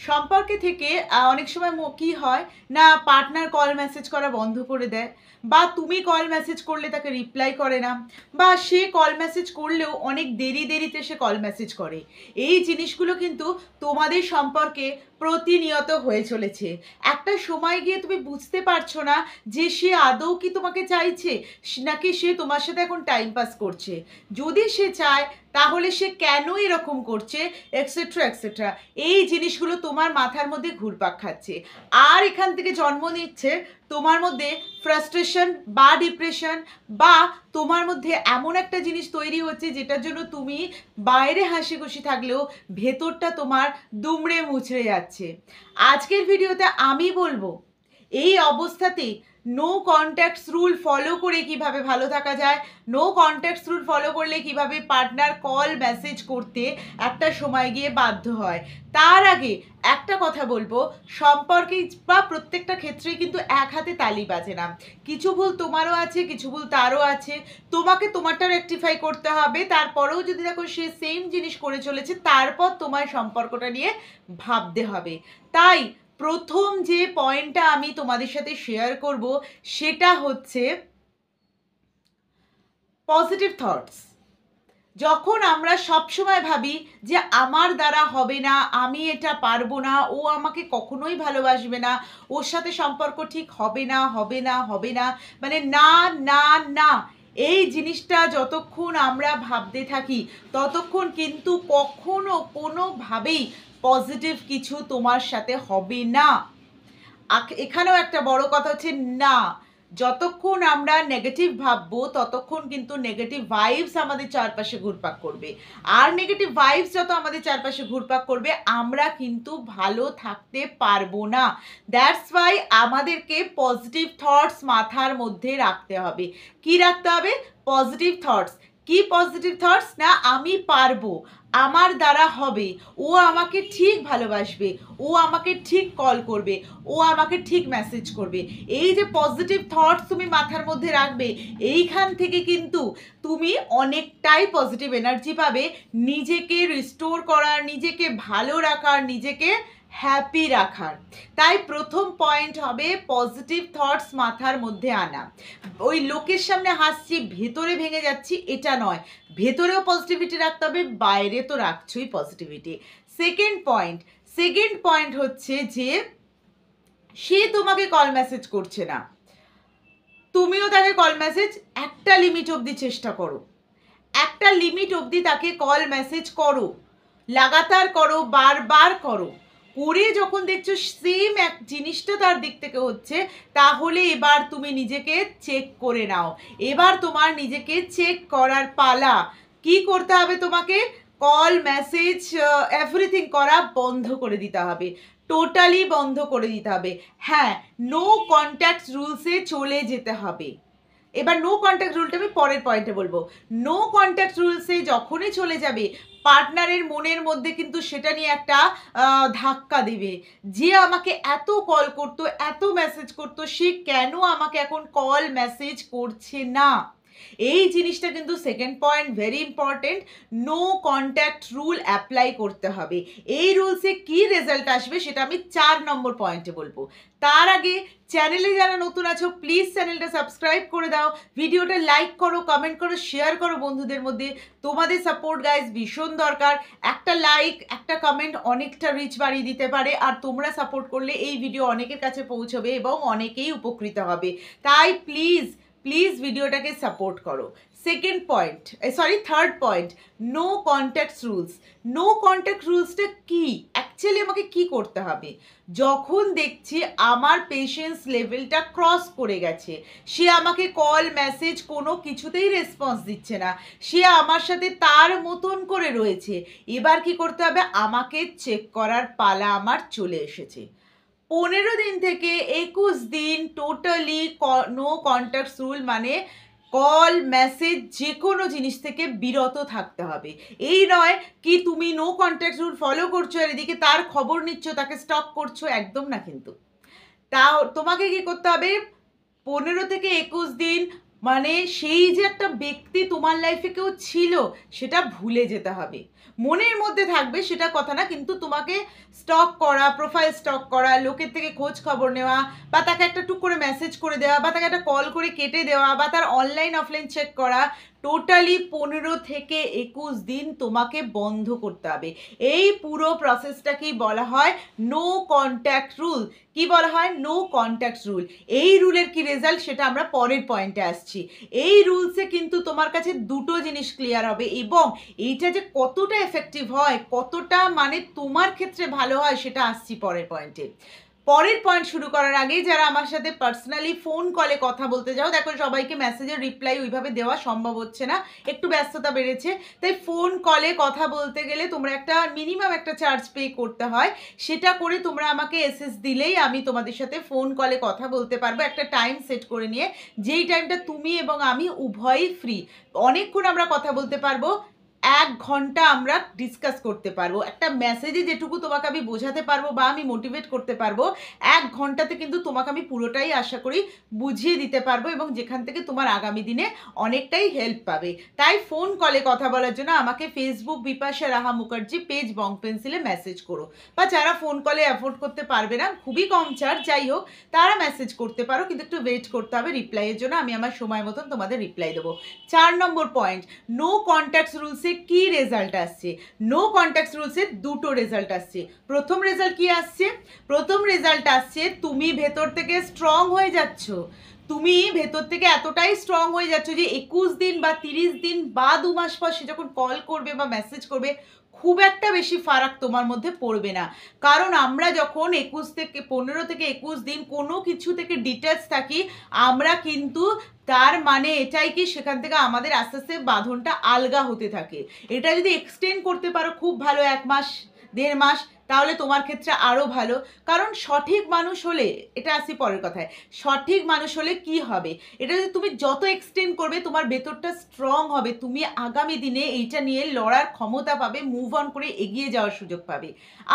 সম্পর্কে থেকে অনেক সময় কি হয় না, পার্টনার কল মেসেজ করা বন্ধ করে দেয়, বা তুমি কল মেসেজ করলে তাকে রিপ্লাই করে না, বা সে কল মেসেজ করলেও অনেক দেরিতে সে কল মেসেজ করে। এই জিনিসগুলো কিন্তু তোমাদের সম্পর্কে প্রতিনিয়ত হয়ে চলেছে। একটা সময় গিয়ে তুমি বুঝতে পারছো না যে সে আদৌ কি তোমাকে চাইছে, নাকি সে তোমার সাথে এখন টাইম পাস করছে। যদি সে চায় তাহলে সে কেন এরকম করছে, এক্সেট্রা এক্সেট্রা। এই জিনিসগুলো তোমার মাথার মধ্যে ঘুরপাক খাচ্ছে, আর এখান থেকে জন্ম নিচ্ছে তোমার মধ্যে ফ্রাস্ট্রেশন বা ডিপ্রেশন, বা তোমার মধ্যে এমন একটা জিনিস তৈরি হচ্ছে যেটার জন্য তুমি বাইরে হাসি খুশি থাকলেও ভেতরটা তোমার দুমড়ে মুচড়ে যাচ্ছে। আজকের ভিডিওতে আমি বলবো এই অবস্থাতে নো কন্ট্যাক্টস রুল ফলো করে কিভাবে ভালো থাকা যায়, নো কন্ট্যাক্টস রুল ফলো করলে কিভাবে পার্টনার কল মেসেজ করতে একটা সময় গিয়ে বাধ্য হয়। তার আগে একটা কথা বলবো, সম্পর্কে বা প্রত্যেকটা ক্ষেত্রেই কিন্তু এক হাতে তালি বাজে না। কিছু ভুল তোমারও আছে, কিছু ভুল তারও আছে। তোমাকে তোমারটা রেকটিফাই করতে হবে, তারপরেও যদি দেখো সে সেম জিনিস করে চলেছে, তারপর তোমার সম্পর্কটা নিয়ে ভাবতে হবে। তাই প্রথম যে পয়েন্টটা আমি তোমাদের সাথে শেয়ার করব সেটা হচ্ছে পজিটিভ থটস। যখন আমরা সবসময় ভাবি যে আমার দ্বারা হবে না, আমি এটা পারবো না, ও আমাকে কখনোই ভালোবাসবে না, ওর সাথে সম্পর্ক ঠিক হবে না হবে না হবে না, মানে না না না, এই জিনিসটা যতক্ষণ আমরা ভাবতে থাকি ততক্ষণ কিন্তু কখনো কোনোভাবেই পজিটিভ কিছু তোমার সাথে হবে না। এখানেও একটা বড় কথা হচ্ছে না, যতক্ষণ আমরা নেগেটিভ ভাববো ততক্ষণ কিন্তু নেগেটিভ ভাইবস আমাদের চারপাশে ঘুরপাক করবে, আর নেগেটিভ ভাইবস যত আমাদের চারপাশে ঘুরপাক করবে আমরা কিন্তু ভালো থাকতে পারবো না। দ্যাটস ওয়াই আমাদেরকে পজিটিভ থটস মাথার মধ্যে রাখতে হবে। কি রাখতে হবে? Positive thoughts. কি পজিটিভ থটস? না আমি পারবো, আমার দ্বারা হবে, ও আমাকে ঠিক ভালোবাসবে, ও আমাকে ঠিক কল করবে, ও আমাকে ঠিক মেসেজ করবে। এই যে পজিটিভ থটস তুমি মাথার মধ্যে রাখবে, এইখান থেকে কিন্তু তুমি অনেকটাই পজিটিভ এনার্জি পাবে নিজেকে রিস্টোর করার, নিজেকে ভালো রাখার, নিজেকে হ্যাপি রাখার। তাই প্রথম পয়েন্ট হবে পজিটিভ থটস মাথার মধ্যে আনা। ওই লোকের সামনে হাসছি ভেতরে ভেঙে যাচ্ছি এটা নয়, ভেতরেও পজিটিভিটি রাখতে হবে, বাইরে তো রাখছোই পজিটিভিটি। সেকেন্ড পয়েন্ট হচ্ছে যে সে তোমাকে কল মেসেজ করছে না, তুমিও তাকে কল মেসেজ একটা লিমিট অবধি চেষ্টা করো, একটা লিমিট অবধি তাকে কল মেসেজ করো, লাগাতার করো, বারবার করো। করে যখন দেখছো সেম এক জিনিসটা তার দিক থেকে হচ্ছে, তাহলে এবার তুমি নিজেকে চেক করে নাও। এবার তোমার নিজেকে চেক করার পালা। কি করতে হবে তোমাকে? কল মেসেজ এভরিথিং করা বন্ধ করে দিতে হবে, টোটালি বন্ধ করে দিতে হবে। হ্যাঁ, নো কন্ট্যাক্ট রুলসে চলে যেতে হবে। এবার নো কন্ট্যাক্ট রুলটা আমি পরের পয়েন্টে বলবো। নো কন্ট্যাক্ট রুলসে যখনই চলে যাবে পার্টনারের মনের মধ্যে কিন্তু সেটা নিয়ে একটা ধাক্কা দেবে, যে আমাকে এত কল করতো, এত মেসেজ করতো, সে কেন আমাকে এখন কল মেসেজ করছে না। এই জিনিসটা কিন্তু second point very important. No contact rule apply করতে হবে। এই রুলসে কি রেজাল্ট আসবে সেটা আমি 4 নম্বর পয়েন্টে বলবো। তার আগে চ্যানেলে যারা নতুন আছো প্লিজ চ্যানেলটা সাবস্ক্রাইব করে দাও, ভিডিওটা লাইক করো, কমেন্ট করো, শেয়ার করো বন্ধুদের মধ্যে। তোমাদের সাপোর্ট গাইজ ভীষণ দরকার। একটা লাইক, একটা কমেন্ট অনেকটা রিচ বাড়িয়ে দিতে পারে, আর তোমরা সাপোর্ট করলে এই ভিডিও অনেকের কাছে পৌঁছবে এবং অনেকেই উপকৃত হবে। তাই প্লিজ প্লিজ ভিডিওটাকে সাপোর্ট করো। Third point, no contact rules. No contact রুলসটা কি? অ্যাকচুয়ালি আমাকে কি করতে হবে? যখন দেখছি আমার পেশেন্স লেভেলটা ক্রস করে গেছে, সে আমাকে কল মেসেজ কোনো কিছুতেই রেসপন্স দিচ্ছে না, সে আমার সাথে তার মতন করে রয়েছে, এবার কি করতে হবে? আমাকে চেক করার পালা আমার চলে এসেছে। 15 দিন থেকে 21 দিন টোটালি নো কন্ট্যাক্ট রুল, মানে কল মেসেজ যে কোনো জিনিস থেকে বিরত থাকতে হবে। এই নয় কি তুমি নো কন্ট্যাক্ট রুল ফলো করছো আর এদিকে তার খবর নিচ্ছ, তাকে স্টক করছো, একদম না। কিন্তু তাও তোমাকে কি করতে হবে? 15 থেকে 21 দিন মানে সেই যে একটা ব্যক্তি তোমার লাইফে কেউ ছিল সেটা ভুলে যেতে হবে। মনের মধ্যে থাকবে সেটা কথা না, কিন্তু তোমাকে স্টক করা, প্রোফাইল স্টক করা, লোকের থেকে খোঁজ খবর নেওয়া, বা তাকে একটা টুক করে মেসেজ করে দেওয়া, বা তাকে একটা কল করে কেটে দেওয়া, বা তার অনলাইন অফলাইন চেক করা, টোটালি 15 থেকে 21 দিন তোমাকে বন্ধ করতে হবে। এই পুরো প্রসেসটাকেই বলা হয় নো কন্ট্যাক্ট রুল। কি বলা হয়? No contact rule. এই রুলের কি রেজাল্ট সেটা আমরা পরের পয়েন্টে আসছি। এই রুলসে কিন্তু তোমার কাছে দুটো জিনিস ক্লিয়ার হবে, এবং এইটা যে কতটা এফেক্টিভ হয়, কতটা মানে তোমার ক্ষেত্রে ভালো হয়, সেটা আসছি পরের পয়েন্টে। পরের পয়েন্ট শুরু করার আগে যারা আমার সাথে পার্সোনালি ফোন কলে কথা বলতে যাও, দেখো সবাইকে মেসেজের রিপ্লাই ওইভাবে দেওয়া সম্ভব হচ্ছে না, একটু ব্যস্ততা বেড়েছে, তাই ফোন কলে কথা বলতে গেলে তোমরা একটা মিনিমাম একটা চার্জ পে করতে হয়। সেটা করে তোমরা আমাকে এসএস দিলেই আমি তোমাদের সাথে ফোন কলে কথা বলতে পারবো, একটা টাইম সেট করে নিয়ে, যেই টাইমটা তুমি এবং আমি উভয়ই ফ্রি। অনেকক্ষণ আমরা কথা বলতে পারবো, 1 ঘন্টা আমরা ডিসকাস করতে পারবো। একটা মেসেজে যেটুকু তোমাকে আমি বোঝাতে পারবো বা আমি মোটিভেট করতে পারবো, 1 ঘন্টাতে কিন্তু তোমাকে আমি পুরোটাই আশা করি বুঝিয়ে দিতে পারবো, এবং যেখান থেকে তোমার আগামী দিনে অনেকটাই হেল্প পাবে। তাই ফোন কলে কথা বলার জন্য আমাকে ফেসবুক বিপাশা রাহা মুখার্জি পেজ বং পেন্সিলে মেসেজ করো, বা যারা ফোন কলে অ্যাফোর্ড করতে পারবে না, খুবই কম চার্জ, যাই হোক, তারা মেসেজ করতে পারো, কিন্তু একটু ওয়েট করতে হবে রিপ্লাইয়ের জন্য। আমি আমার সময় মতন তোমাদের রিপ্লাই দেবো। 4 নম্বর পয়েন্ট, নো কন্ট্যাক্টস রুলসে কি রেজাল্ট আসছে? নো কন্ট্যাক্টস রুলসে দুটো রেজাল্ট আসছে। প্রথম রেজাল্ট কি আসছে? প্রথম রেজাল্ট আসছে তুমি ভেতর থেকে স্ট্রং হয়ে যাচ্ছ। তুমি ভেতর থেকে এতটাই স্ট্রং হয়ে যাচ্ছ যে 21 দিন বা 30 দিন বা 2 মাস পর সে যখন কল করবে বা মেসেজ করবে, খুব একটা বেশি ফারাক তোমার মধ্যে পড়বে না। কারণ আমরা যখন 15 থেকে 21 দিন কোনো কিছু থেকে ডিটেলস থাকি, আমরা কিন্তু তার মানে এটাই কি সেখান থেকে আমাদের আস্তে আস্তে বাঁধনটা আলগা হতে থাকে। এটা যদি এক্সটেন্ড করতে পারো খুব ভালো, 1 মাস 1.5 মাস, তাহলে তোমার ক্ষেত্রে আরও ভালো। কারণ সঠিক মানুষ হলে, এটা আসি পরের কথায়, সঠিক মানুষ হলে কি হবে, এটা যদি তুমি যত এক্সটেন্ড করবে তোমার ভেতরটা স্ট্রং হবে, তুমি আগামী দিনে এইটা নিয়ে লড়ার ক্ষমতা পাবে, মুভ অন করে এগিয়ে যাওয়ার সুযোগ পাবে।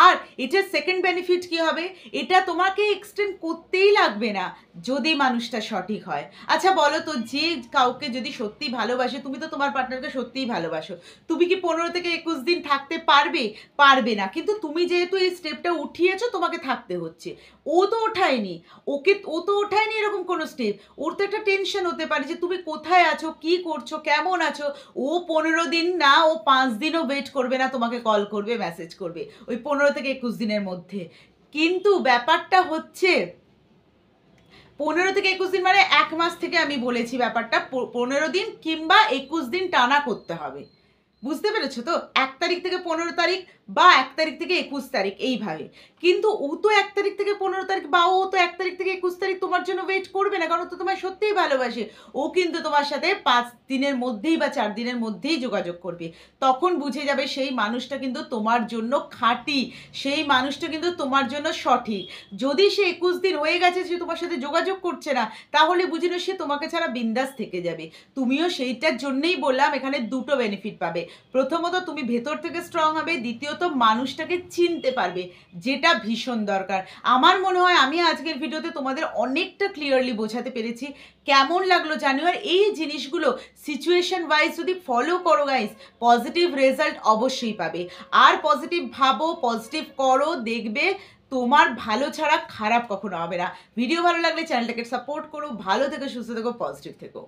আর এটার সেকেন্ড বেনিফিট কি হবে? এটা তোমাকে এক্সটেন্ড করতেই লাগবে না যদি মানুষটা সঠিক হয়। আচ্ছা বলো তো, যে কাউকে যদি সত্যি ভালোবাসে, তুমি তো তোমার পার্টনারকে সত্যিই ভালোবাসো, তুমি কি 15 থেকে 21 দিন থাকতে পারবে? পারবে না। কিন্তু তুমি যেহেতু এই স্টেপটা উঠিয়েছো, তোমাকে থাকতে হচ্ছে। ও তো ওঠায়নি, ও তো ওঠায়নি এরকম কোনো স্টেপ। ওর তো একটা টেনশন হতে পারে যে তুমি কোথায় আছো, কি করছো, কেমন আছো। ও 15 দিন না, ও 5 দিনও ওয়েট করবে না, তোমাকে কল করবে, মেসেজ করবে ওই 15 থেকে 21 দিনের মধ্যে। কিন্তু ব্যাপারটা হচ্ছে 15 থেকে 21 দিন মানে 1 মাস থেকে আমি বলেছি ব্যাপারটা 15 দিন কিংবা 21 দিন টানা করতে হবে। বুঝতে পেরেছো তো? 1 তারিখ থেকে 15 তারিখ বা 1 তারিখ থেকে 21 তারিখ এইভাবে। কিন্তু ও তো 1 তারিখ থেকে 15 তারিখ বা ও তো 1 তারিখ থেকে 21 তারিখ তোমার জন্য ওয়েট করবে না, কারণ ও তো তোমায় সত্যিই ভালোবাসে। ও কিন্তু তোমার সাথে 5 দিনের মধ্যেই বা 4 দিনের মধ্যেই যোগাযোগ করবে। তখন বুঝে যাবে সেই মানুষটা কিন্তু তোমার জন্য খাঁটি, সেই মানুষটা কিন্তু তোমার জন্য সঠিক। যদি সে 21 দিন হয়ে গেছে সে তোমার সাথে যোগাযোগ করছে না, তাহলে বুঝে নাও সে তোমাকে ছাড়া বিন্দাস থেকে যাবে। তুমিও সেইটার জন্যই বললাম এখানে দুটো বেনিফিট পাবে। প্রথমত তুমি ভেতর থেকে স্ট্রং হবে, দ্বিতীয়ত মানুষটাকে চিনতে পারবে, যেটা ভীষণ দরকার। আমার মনে হয় আমি আজকের ভিডিওতে তোমাদের অনেকটা ক্লিয়ারলি বোঝাতে পেরেছি। কেমন লাগলো জানিও, আর এই জিনিসগুলো সিচুয়েশন ওয়াইজ যদি ফলো করো গাইস, পজিটিভ রেজাল্ট অবশ্যই পাবে। আর পজিটিভ ভাবো, পজিটিভ করো, দেখবে তোমার ভালো ছাড়া খারাপ কখনো হবে না। ভিডিও ভালো লাগলে চ্যানেলটাকে সাপোর্ট করো। ভালো থেকো, সুস্থ থেকো, পজিটিভ থেকো।